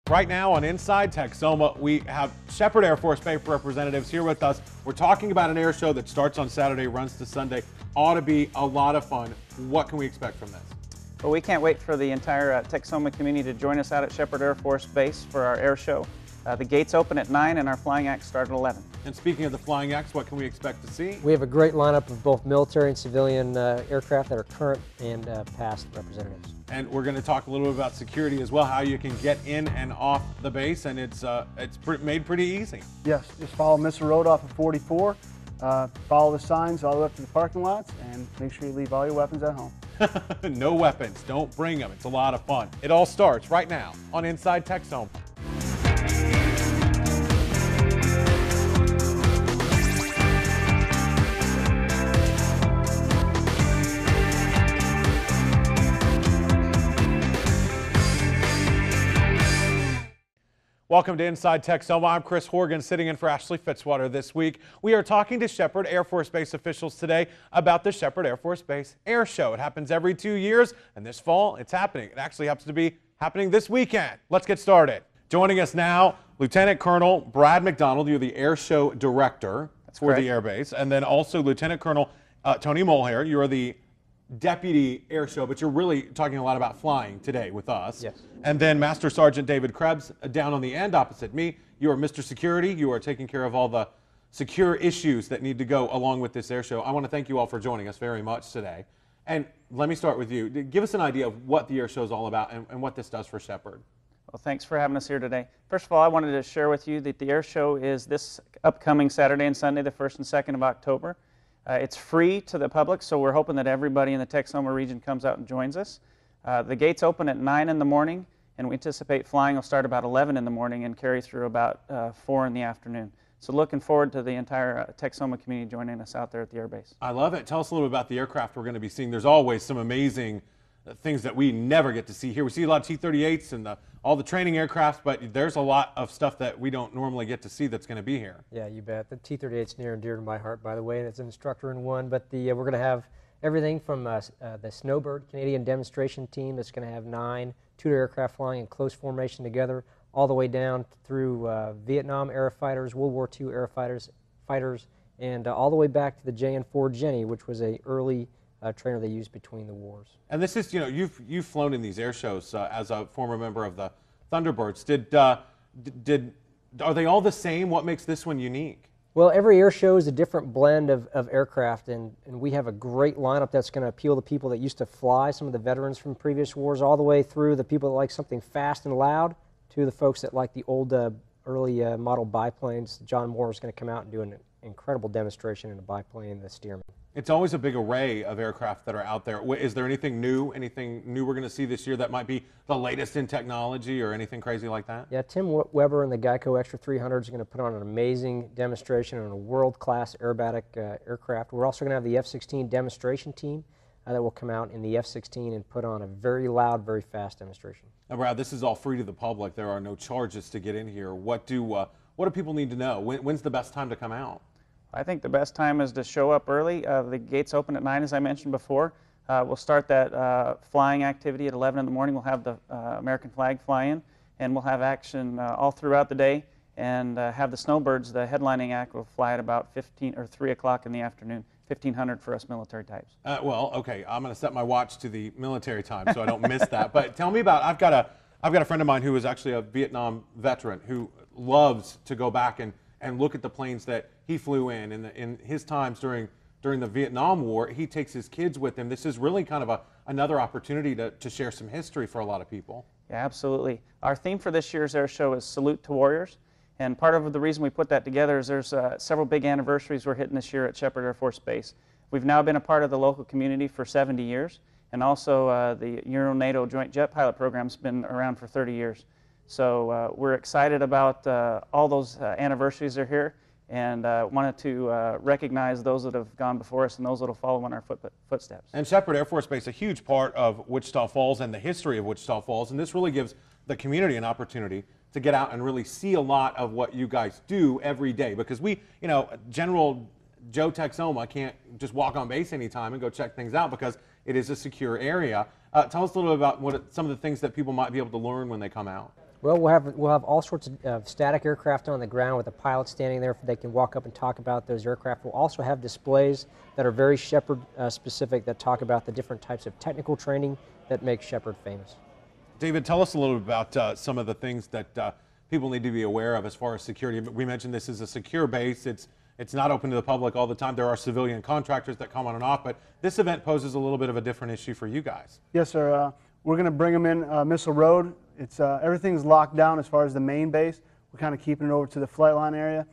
Right now on Inside Texoma, we have Shepherd Air Force Base representatives here with us. We're talking about an air show that starts on Saturday, runs to Sunday. Ought to be a lot of fun. What can we expect from this? Well, we can't wait for the entire Texoma community to join us out at Shepherd Air Force Base for our air show. The gates open at 9 and our flying acts start at 11. And speaking of the flying acts, what can we expect to see? We have a great lineup of both military and civilian aircraft that are current and past representatives. And we're going to talk a little bit about security as well, how you can get in and off the base, and it's made pretty easy. Yes, just follow Mr. Road off of 44, follow the signs all the way up to the parking lots, and make sure you leave all your weapons at home. No weapons, don't bring them. It's a lot of fun. It all starts right now on Inside Texoma. Welcome to Inside Texoma. I'm Chris Horgan, sitting in for Ashley Fitzwater this week. We are talking to Shepherd Air Force Base officials today about the Shepherd Air Force Base Air Show. It happens every 2 years, and this fall it's happening. It actually happens to be happening this weekend. Let's get started. Joining us now, Lieutenant Colonel Brad McDonald. You're the Air Show Director for the Air Base, and then also Lieutenant Colonel Tony Mulhair. You're the Deputy Air Show, but you're really talking a lot about flying today with us. Yes. And then Master Sergeant David Krebs down on the end opposite me. You are Mr. Security. You are taking care of all the secure issues that need to go along with this air show. I want to thank you all for joining us very much today. And let me start with you. Give us an idea of what the air show is all about and what this does for Shepherd. Well, thanks for having us here today. First of all, I wanted to share with you that the air show is this upcoming Saturday and Sunday, the 1st and 2nd of October. It's free to the public, so we're hoping that everybody in the Texoma region comes out and joins us. The gates open at 9 in the morning, and we anticipate flying will start about 11 in the morning and carry through about 4 in the afternoon. So looking forward to the entire Texoma community joining us out there at the air base. I love it. Tell us a little bit about the aircraft we're going to be seeing. There's always some amazing things that we never get to see here. We see a lot of T-38s and all the training aircraft, but there's a lot of stuff that we don't normally get to see that's going to be here. Yeah, you bet. The T-38's near and dear to my heart, by the way, and it's an instructor in one. But we're going to have everything from the Snowbird Canadian demonstration team that's going to have 9 Tudor aircraft flying in close formation together, all the way down through Vietnam air fighters, World War II air fighters, and all the way back to the JN-4 Jenny, which was an early trainer they used between the wars. And this is, you know, you've flown in these air shows as a former member of the Thunderbirds. Are they all the same? What makes this one unique? Well, every air show is a different blend of aircraft, and we have a great lineup that's going to appeal to people that used to fly, some of the veterans from previous wars, all the way through the people that like something fast and loud, to the folks that like the old early model biplanes. John Moore is going to come out and do an incredible demonstration in a biplane, the Stearman. It's always a big array of aircraft that are out there. Is there anything new we're going to see this year that might be the latest in technology or anything crazy like that? Yeah, Tim Weber and the Geico Extra 300 is going to put on an amazing demonstration on a world-class aerobatic aircraft. We're also going to have the F-16 demonstration team that will come out in the F-16 and put on a very loud, very fast demonstration. Now, Brad, this is all free to the public. There are no charges to get in here. What do people need to know? When's the best time to come out? I think the best time is to show up early. The gates open at 9, as I mentioned before. We'll start that flying activity at 11 in the morning. We'll have the American flag fly in, and we'll have action all throughout the day, and have the Snowbirds, the headlining act, will fly at about 3 o'clock in the afternoon, 1500 for us military types. Well, okay, I'm going to set my watch to the military time so I don't miss that. But tell me about, I've got a friend of mine who is actually a Vietnam veteran who loves to go back and look at the planes that he flew in his times during the Vietnam War. He takes his kids with him. This is really kind of another opportunity to share some history for a lot of people. Yeah, absolutely. Our theme for this year's air show is Salute to Warriors. And part of the reason we put that together is there's several big anniversaries we're hitting this year at Shepherd Air Force Base. We've now been a part of the local community for 70 years, and also the Euro-NATO Joint Jet Pilot Program's been around for 30 years. So we're excited about all those anniversaries that are here, and wanted to recognize those that have gone before us and those that will follow in our footsteps. And Shepherd Air Force Base, a huge part of Wichita Falls and the history of Wichita Falls, and this really gives the community an opportunity to get out and really see a lot of what you guys do every day, because we, you know, General Joe Texoma can't just walk on base anytime and go check things out because it is a secure area. Tell us a little bit about some of the things that people might be able to learn when they come out. Well, we'll have all sorts of static aircraft on the ground with a pilot standing there. They can walk up and talk about those aircraft. We'll also have displays that are very Shepherd specific that talk about the different types of technical training that make Shepherd famous. David, tell us a little bit about some of the things that people need to be aware of as far as security. We mentioned this is a secure base. It's not open to the public all the time. There are civilian contractors that come on and off, but this event poses a little bit of a different issue for you guys. Yes, sir. We're going to bring them in Missile Road. It's everything's locked down as far as the main base. We're kind of keeping it over to the flight line area.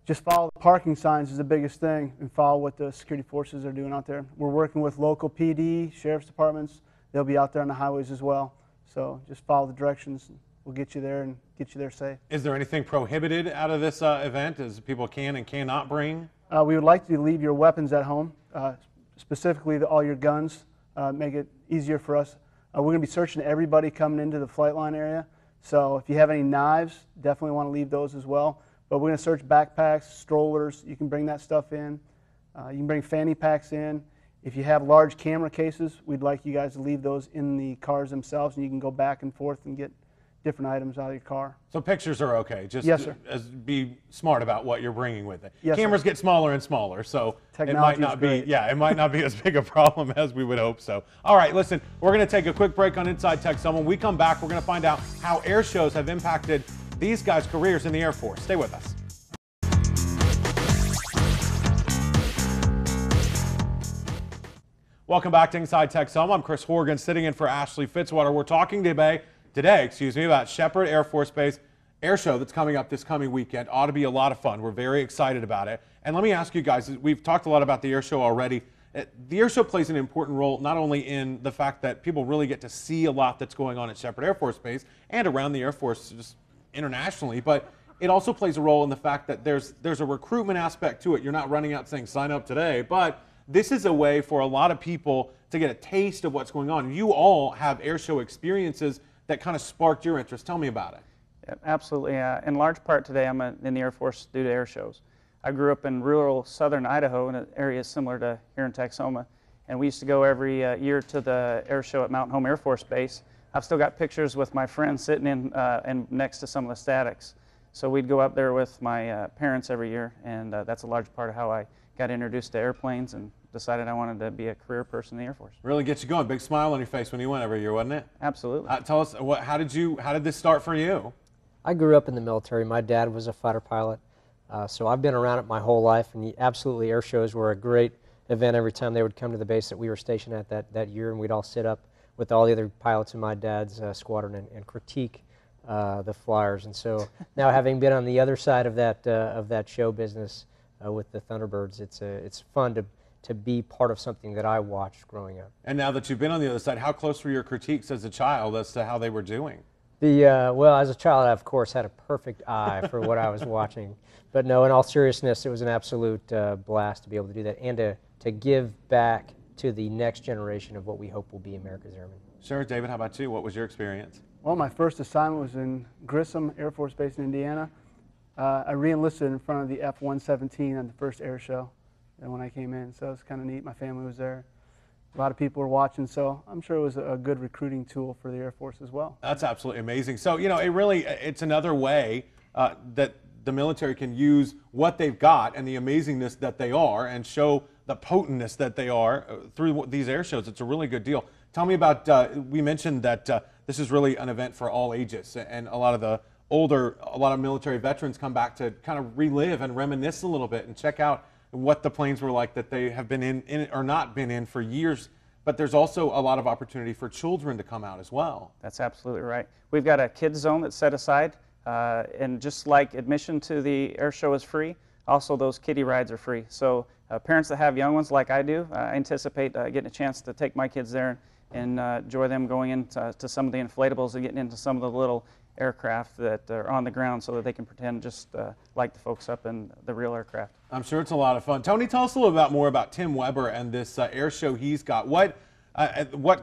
Just follow the parking signs is the biggest thing, and follow what the security forces are doing out there. We're working with local PD, sheriff's departments. They'll be out there on the highways as well. So just follow the directions. We'll get you there and get you there safe. Is there anything prohibited out of this event as people can and cannot bring? We would like you to leave your weapons at home, specifically all your guns. Make it easier for us. We're going to be searching everybody coming into the flight line area. So if you have any knives, definitely want to leave those as well. But we're going to search backpacks, strollers. You can bring that stuff in. You can bring fanny packs in. If you have large camera cases, we'd like you guys to leave those in the cars themselves, and you can go back and forth and get different items out of your car. So pictures are okay. Just yes, sir. Be smart about what you're bringing with it. Yes, Cameras sir. get smaller and smaller, so Technology it might not be. great. Yeah, it might not be as big a problem as we would hope. So, all right, listen, we're going to take a quick break on Inside Texoma. When we come back, we're going to find out how air shows have impacted these guys' careers in the Air Force. Stay with us. Welcome back to Inside Texoma. I'm Chris Horgan, sitting in for Ashley Fitzwater. We're talking today, about Shepherd Air Force Base Air Show that's coming up this coming weekend. Ought to be a lot of fun. We're very excited about it. And let me ask you guys, we've talked a lot about the air show already. The air show plays an important role not only in the fact that people really get to see a lot that's going on at Shepherd Air Force Base and around the Air Force just internationally, but it also plays a role in the fact that there's a recruitment aspect to it. You're not running out saying sign up today, but this is a way for a lot of people to get a taste of what's going on. You all have air show experiences that kind of sparked your interest. Tell me about it. Yeah, absolutely. In large part today, I'm in the Air Force due to air shows. I grew up in rural southern Idaho in an area similar to here in Texoma, and we used to go every year to the air show at Mountain Home Air Force Base. I've still got pictures with my friends sitting in and next to some of the statics. So we'd go up there with my parents every year, and that's a large part of how I got introduced to airplanes and decided I wanted to be a career person in the Air Force. Really gets you going. Big smile on your face when you went every year, wasn't it? Absolutely. Tell us, how did this start for you? I grew up in the military. My dad was a fighter pilot, so I've been around it my whole life, and absolutely air shows were a great event every time they would come to the base that we were stationed at that year, and we'd all sit up with all the other pilots in my dad's squadron and critique the flyers. And so now, having been on the other side of that show business with the Thunderbirds, it's fun to be part of something that I watched growing up. And now that you've been on the other side, how close were your critiques as a child as to how they were doing? Well, as a child, I, of course, had a perfect eye for what I was watching. But no, in all seriousness, it was an absolute blast to be able to do that and to give back to the next generation of what we hope will be America's Airmen. Sure. David, how about you? What was your experience? Well, my first assignment was in Grissom Air Force Base in Indiana. I re-enlisted in front of the F-117 on the first air show when I came in, so it was kind of neat. My family was there. A lot of people were watching, so I'm sure it was a good recruiting tool for the Air Force as well. That's absolutely amazing. So, it's another way that the military can use what they've got and the amazingness that they are and show the potentness that they are through these air shows. It's a really good deal. Tell me about, we mentioned that this is really an event for all ages, and a lot of military veterans come back to kind of relive and reminisce a little bit and check out what the planes were like that they have been in or not been in for years. But there's also a lot of opportunity for children to come out as well. That's absolutely right. We've got a kids zone that's set aside, and just like admission to the air show is free, also those kiddie rides are free. So parents that have young ones like I do, I anticipate getting a chance to take my kids there and enjoy them going into some of the inflatables and getting into some of the little aircraft that are on the ground so that they can pretend just like the folks up in the real aircraft. I'm sure it's a lot of fun. Tony, tell us a little bit more about Tim Weber and this air show he's got. What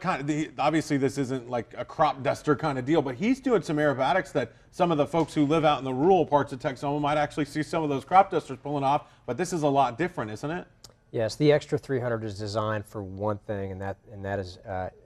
kind of, obviously this isn't like a crop duster kind of deal, but he's doing some aerobatics that some of the folks who live out in the rural parts of Texoma might actually see some of those crop dusters pulling off, but this is a lot different, isn't it? Yes, the Extra 300 is designed for one thing, and that is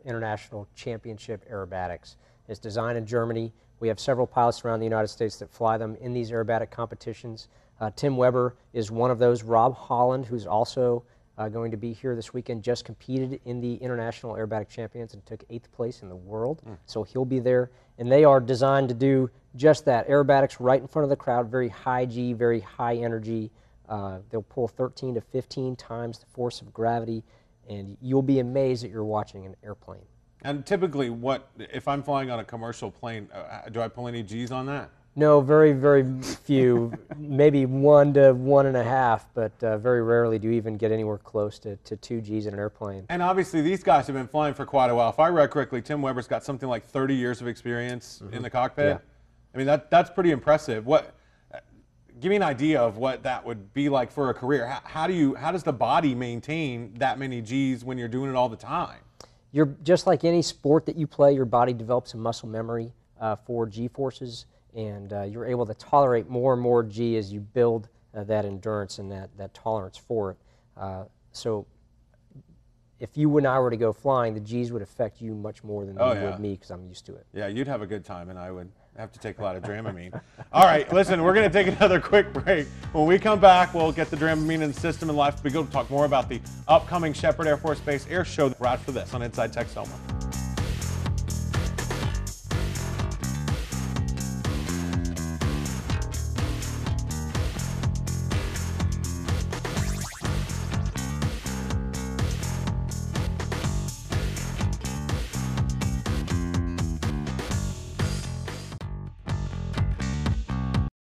International Championship Aerobatics. It's designed in Germany. We have several pilots around the United States that fly them in these aerobatic competitions. Tim Weber is one of those. Rob Holland, who's also going to be here this weekend, just competed in the International Aerobatic Champions and took 8th place in the world. So he'll be there. And they are designed to do just that. Aerobatics right in front of the crowd, very high G, very high energy. They'll pull 13 to 15 times the force of gravity, and you'll be amazed that you're watching an airplane. And typically, if I'm flying on a commercial plane, do I pull any G's on that? No, very, very few, maybe 1 to 1.5, but very rarely do you even get anywhere close to 2 Gs in an airplane. And obviously, these guys have been flying for quite a while. If I read correctly, Tim Weber's got something like 30 years of experience in the cockpit. Yeah. I mean, that's pretty impressive. Give me an idea of what that would be like for a career. How does the body maintain that many Gs when you're doing it all the time? You're just like any sport that you play. Your body develops a muscle memory for G forces, and you're able to tolerate more and more G as you build that endurance and that tolerance for it. So if you and I were to go flying, the G's would affect you much more than they would me, because I'm used to it. Yeah, you'd have a good time, and I would have to take a lot of Dramamine. All right, listen, we're going to take another quick break. When we come back, we'll get the Dramamine in the system and life. We go to talk more about the upcoming Sheppard Air Force Base Air Show right after this on Inside Texoma.